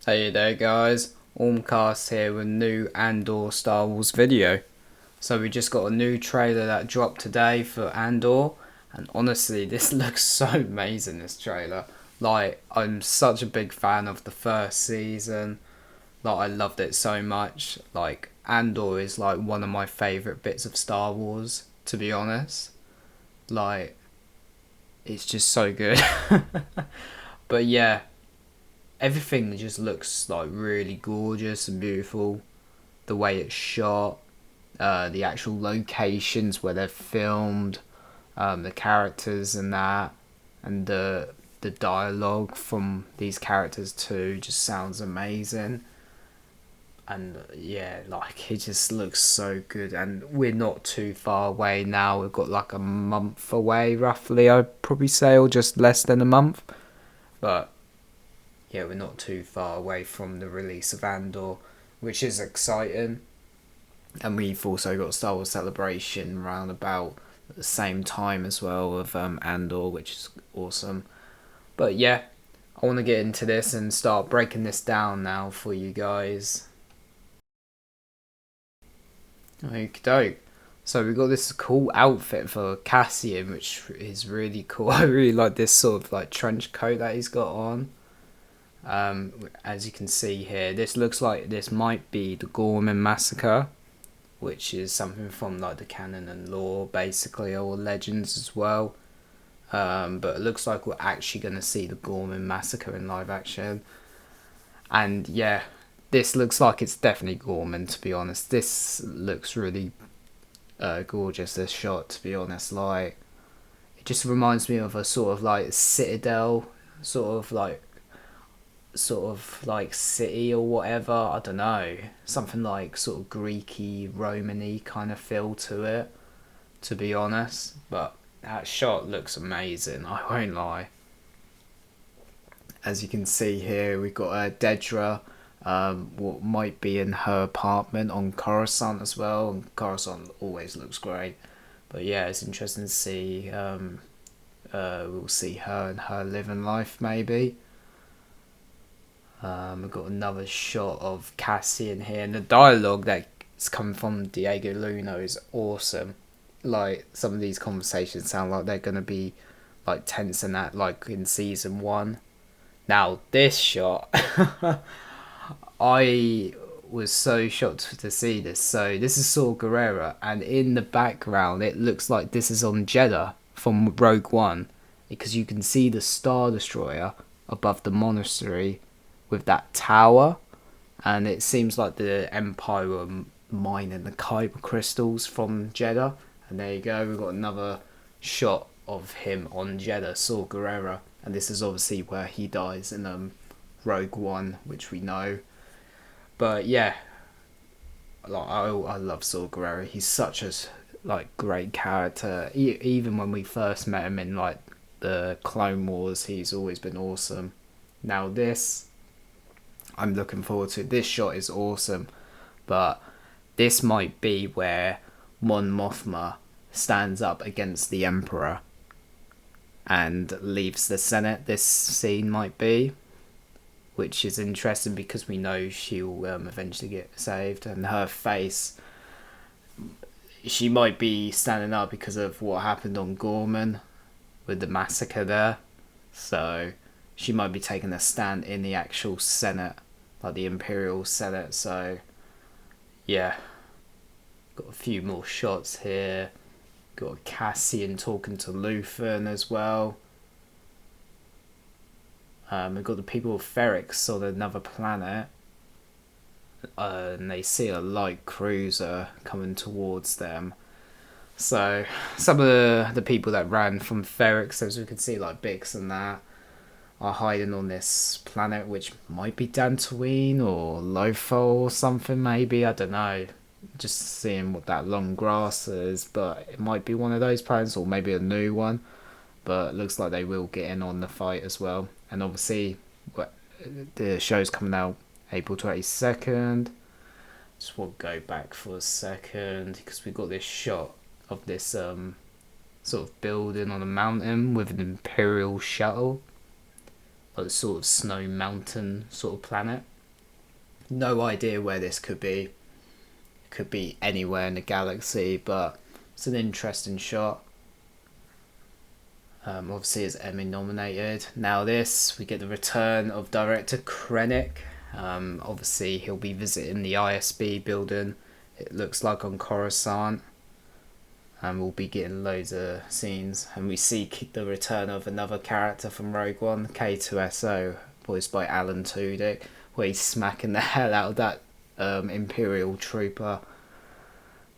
Hey there guys, Ormcast here with a new Andor Star Wars video. So we just got a new trailer that dropped today for Andor, and honestly this looks so amazing, this trailer. Like, I'm such a big fan of the first season, like I loved it so much. Like, Andor is like one of my favourite bits of Star Wars, to be honest. Like, it's just so good. But yeah, everything just looks like really gorgeous and beautiful. The way it's shot, the actual locations where they're filmed, the characters and that, and the dialogue from these characters too just sounds amazing. And yeah, like it just looks so good. And we're not too far away now. We've got like a month away, roughly. I'd probably say, or just less than a month. But yeah, we're not too far away from the release of Andor, which is exciting. And we've also got Star Wars Celebration around about at the same time as well of Andor, which is awesome. But yeah, I want to get into this and start breaking this down now for you guys. Okie doke. So we got this cool outfit for Cassian, which is really cool. I really like this sort of like trench coat that he's got on. As you can see here, this looks like this might be the Gorman massacre, which is something from like the canon and lore basically, or legends as well. But it looks like we're actually going to see the Gorman massacre in live action. And yeah, this looks like it's definitely Gorman, to be honest. This looks really gorgeous, this shot, to be honest. Like, it just reminds me of a sort of like citadel, sort of like city or whatever. I don't know, something like sort of Greeky, Romany kind of feel to it, to be honest. But that shot looks amazing, I won't lie. As you can see here, we've got Dedra, what might be in her apartment on Coruscant as well. And Coruscant always looks great. But yeah, it's interesting to see. We'll see her and her living life maybe. We've got another shot of Cassian here, and the dialogue that's coming from Diego Luna is awesome. Like, some of these conversations sound like they're gonna be like tense and that, like in season one. Now this shot, I was so shocked to see this. So this is Saw Gerrera, and in the background it looks like this is on Jeddah from Rogue One, because you can see the Star Destroyer above the monastery with that tower, and it seems like the Empire were mining the kyber crystals from Jeddah. And there you go, we've got another shot of him on Jeddah, Saw Gerrera, and this is obviously where he dies in Rogue One, which we know. But yeah, like I love Saw Gerrera. He's such a like great character. Even when we first met him in like the Clone Wars, he's always been awesome. Now this, I'm looking forward to. This shot is awesome, but this might be where Mon Mothma stands up against the Emperor and leaves the Senate. This scene might be, which is interesting because we know she'll eventually get saved, and her face, she might be standing up because of what happened on Gorman with the massacre there. So she might be taking a stand in the actual Senate, like the Imperial Senate. So yeah, got a few more shots here. Got Cassian talking to Luthen as well. We've got the people of Ferrix on another planet, and they see a light cruiser coming towards them. So some of the people that ran from Ferrix, as we can see, like Bix and that, are hiding on this planet, which might be Dantooine or Lothal or something, maybe. I don't know. Just seeing what that long grass is, but it might be one of those planets, or maybe a new one. But it looks like they will get in on the fight as well. And obviously, the show's coming out April 22nd. Just want to go back for a second because we got this shot of this sort of building on a mountain with an Imperial shuttle, like a sort of snow mountain sort of planet. No idea where this could be. It could be anywhere in the galaxy, but it's an interesting shot. Obviously, it's Emmy nominated. Now, we get the return of director Krennic. Obviously, he'll be visiting the ISB building. It looks like on Coruscant. And we'll be getting loads of scenes. And we see the return of another character from Rogue One, K2SO, voiced by Alan Tudyk, where he's smacking the hell out of that Imperial trooper,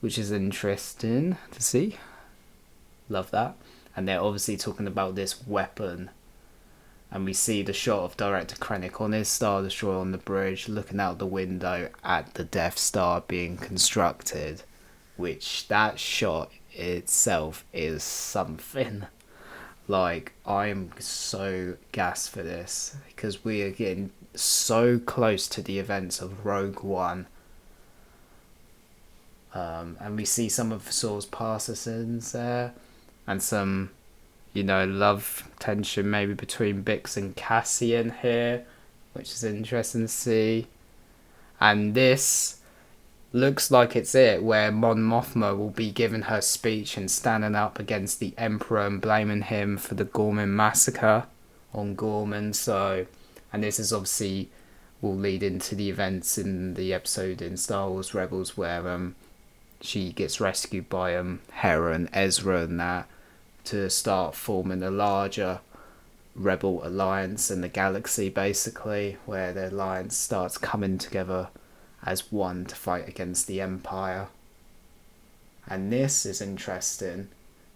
which is interesting to see. Love that. And they're obviously talking about this weapon. And we see the shot of Director Krennic on his Star Destroyer on the bridge, looking out the window at the Death Star being constructed. Which, that shot itself is something. Like, I'm so gassed for this. Because we are getting so close to the events of Rogue One. And we see some of Saul's partisans there. And some, love tension maybe between Bix and Cassian here, which is interesting to see. And this looks like it's it, where Mon Mothma will be giving her speech and standing up against the Emperor and blaming him for the Gorman massacre on Gorman. And this is obviously will lead into the events in the episode in Star Wars Rebels where she gets rescued by Hera and Ezra and that, to start forming a larger rebel alliance in the galaxy, basically, where the alliance starts coming together as one to fight against the Empire. And this is interesting.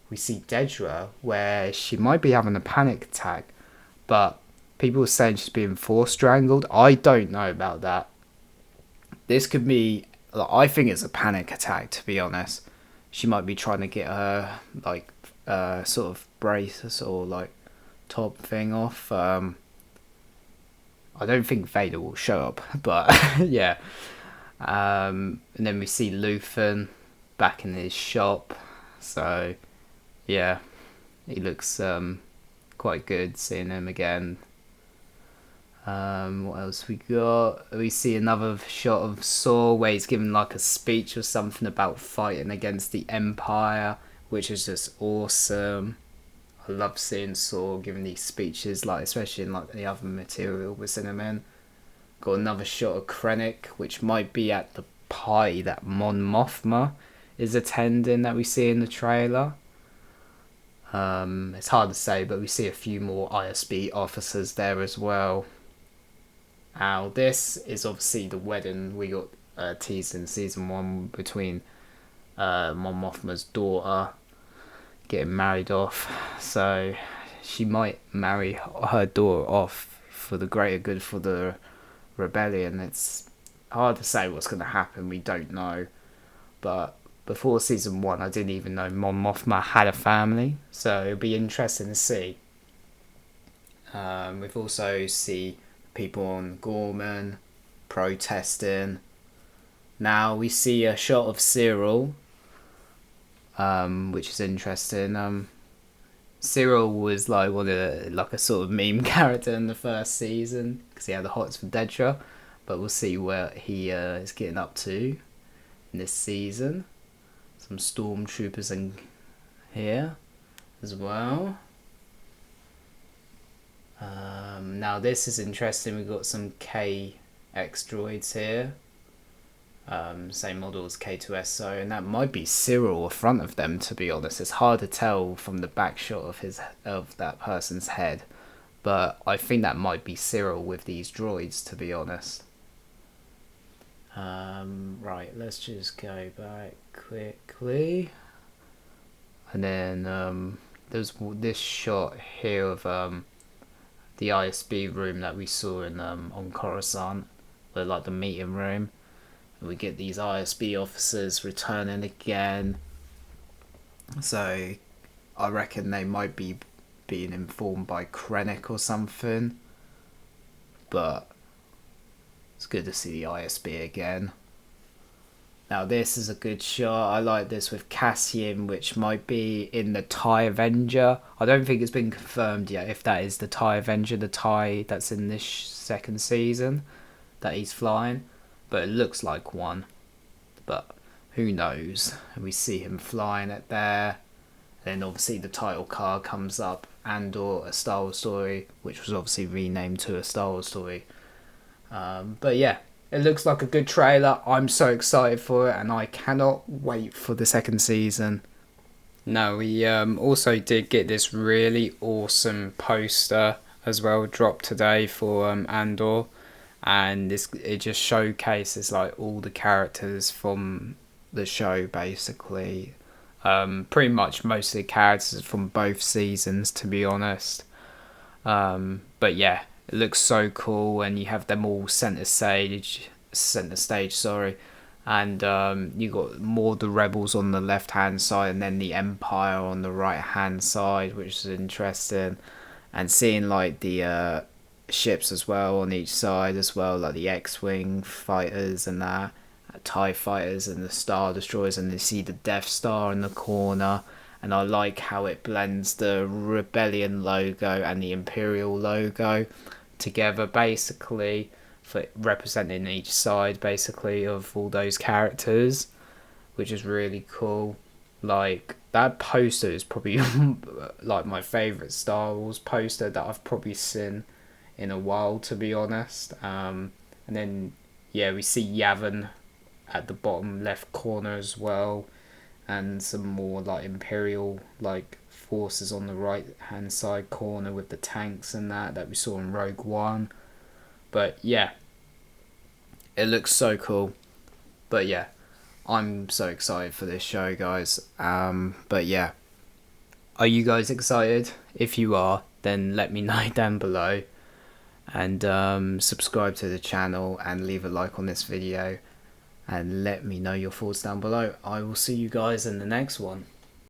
We see Dedra, where she might be having a panic attack, but people are saying she's being force strangled. I don't know about that. This could be, I think it's a panic attack, to be honest. She might be trying to get her, sort of braces or top thing off. I don't think Vader will show up, but yeah. And then we see Luthen back in his shop. So yeah, he looks quite good seeing him again. What else we got? We see another shot of Saw where he's giving a speech or something about fighting against the Empire, which is just awesome. I love seeing Saw giving these speeches, especially in the other material we're seeing him in. Got another shot of Krennic, which might be at the party that Mon Mothma is attending that we see in the trailer. It's hard to say, but we see a few more ISB officers there as well. Now, this is obviously the wedding we got teased in season 1 between Mon Mothma's daughter getting married off. So she might marry her daughter off for the greater good for the rebellion. It's hard to say what's going to happen. We don't know. But before season 1, I didn't even know Mon Mothma had a family. So it'll be interesting to see. We've also see people on Gorman protesting. Now we see a shot of Cyril, which is interesting. Cyril was one of a sort of meme character in the first season because he had the hots for Dedra, but we'll see where he is getting up to in this season. Some stormtroopers in here as well. Now this is interesting. We've got some KX droids here. Same model as K2SO, and that might be Cyril in front of them, to be honest. It's hard to tell from the back shot of that person's head, but I think that might be Cyril with these droids, to be honest. Right, let's just go back quickly. And then there's this shot here of the ISB room that we saw in on Coruscant, where the meeting room. We get these ISB officers returning again. So I reckon they might be being informed by Krennic or something. But it's good to see the ISB again. Now this is a good shot. I like this with Cassian, which might be in the TIE Avenger. I don't think it's been confirmed yet if that is the TIE Avenger, the TIE that's in this second season that he's flying. but it looks like one. But who knows? We see him flying it there. Then obviously the title card comes up, Andor, a Star Wars story, which was obviously renamed to a Star Wars story. But yeah, it looks like a good trailer. I'm so excited for it, and I cannot wait for the second season. Now, we also did get this really awesome poster as well dropped today for Andor, and it just showcases like all the characters from the show basically. Pretty much most of the characters from both seasons, to be honest. But yeah, it looks so cool, and you have them all center stage, sorry, and you got more the rebels on the left hand side, and then the Empire on the right hand side, which is interesting, and seeing like the ships as well on each side as well, like the X-wing fighters and that. TIE fighters and the Star Destroyers, and you see the Death Star in the corner, and I like how it blends the Rebellion logo and the Imperial logo together basically, for representing each side basically of all those characters, which is really cool. Like that poster is probably like my favourite Star Wars poster that I've probably seen in a while, to be honest. And then yeah, we see Yavin at the bottom left corner as well, and some more like Imperial like forces on the right hand side corner with the tanks and that we saw in Rogue One. But yeah, it looks so cool. But yeah, I'm so excited for this show, guys. But yeah, are you guys excited? If you are, then let me know down below, and subscribe to the channel and leave a like on this video, and let me know your thoughts down below. I will see you guys in the next one.